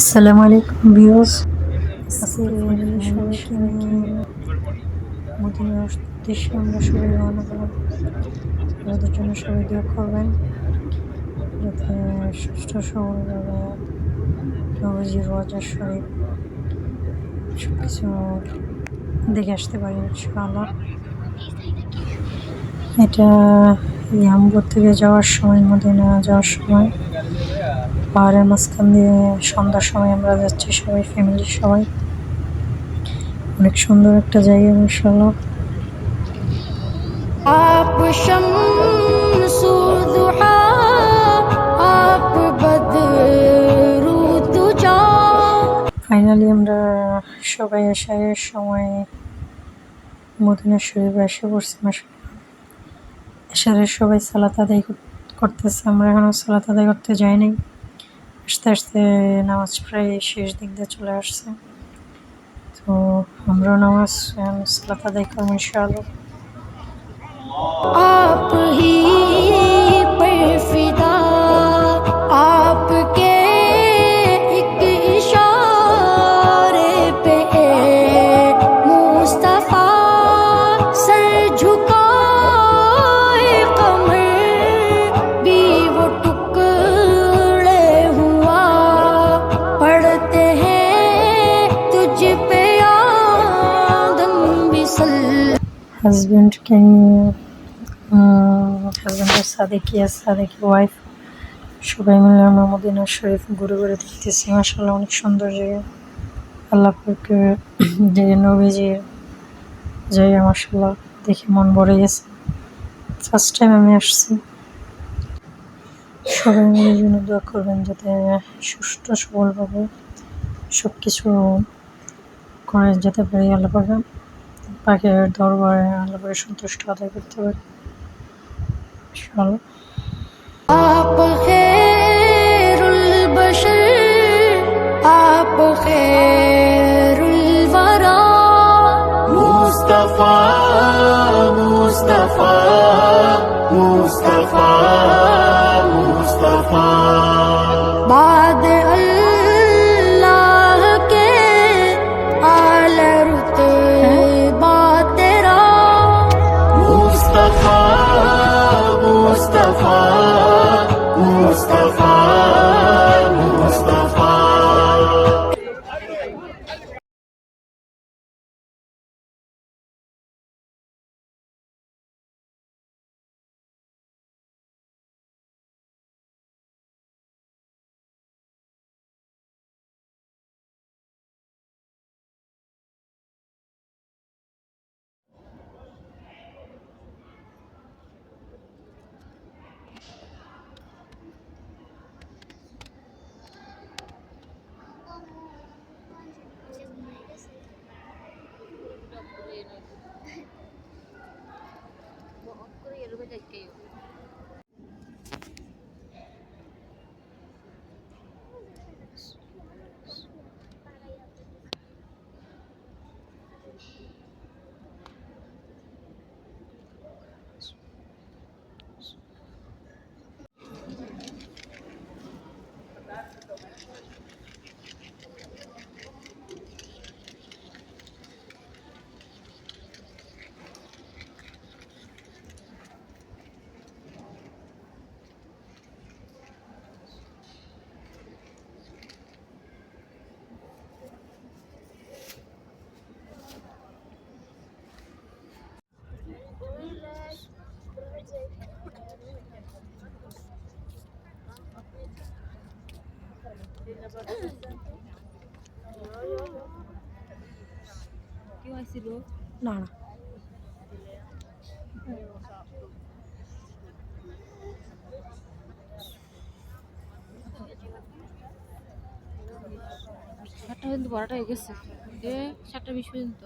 আসসালামু আলাইকুম ভিউয়ার্স, আজকে সবাইকে নিয়ে মদিনার উদ্দেশ্যে আমরা সবাই রওনা দিলাম। আমাদের জন্য সবাই দোয়া করবেন যাতে সুস্থ সবলভাবে নবীজির রওজা শরীফ সবকিছু দেখে আসতে পারি ইনশাআল্লাহ। এটা ইয়াম্বর থেকে যাওয়ার সময়, মদিনা যাওয়ার সময় পাহাড়ের মাঝখান দিয়ে সন্ধ্যার সময় আমরা যাচ্ছি সবাই, ফ্যামিলির সবাই। অনেক সুন্দর একটা জায়গা ইনশাআল্লাহ। आप शम्सु दुहा आप बदरु तुजा। ফাইনালি আমরা সবাই এশারের সময় মদিনা শরীফে এসে পড়ছি। এশারের সবাই সালাত আদায় করতেছে, আমরা এখনো সালাত আদায় করতে যাই নাই। আস্তে আস্তে নামাজ প্রায় শেষ দিক দিয়ে চলে আসছে, তো আমরা নামাজ সালাত আদায় করবো ইনশাআল্লাহ। आप ही पर फिदा आपके एक इशारे पे मुस्तफा सर झुकाए कमर भी वो टुकड़े हुआ पढ़ते हैं तुझ पे आदम भी হাজব্যান্ডকে হাজব্যান্ডের সাদেকি ওয়াইফ সবাই মিলে আমরা মদিনা শরীফ ঘুরে ঘুরে দেখতেছি। মাশাআল্লাহ অনেক সুন্দর জায়গা, আল্লাহ পাকের যে নবীজির জায়গা, মাশাআল্লাহ দেখে মন ভরে গেছে। ফার্স্ট টাইম আমি আসছি। সবাই মিলে জন্য দোয়া করবেন যাতে সুষ্ঠু সবলভাবে সবকিছু করে যেতে পারি, আল্লাহ পাকের দরবারে আল্লাহ পাকের সন্তুষ্ট আদায় করতে পারি ইনশাআল্লাহ। आप खैरुल बशर आप खैरुल वरा मुस्तफा मुस्तफा मुस्तफा मुस्तफा बाद अल्लाह के आला रुतबा तेरा मुस्तफा मुस्तफा मुस्तफा मुस्तफा না না সাতটা পর্যন্ত পড়াটা হয়ে গেছে, 7:20 পর্যন্ত।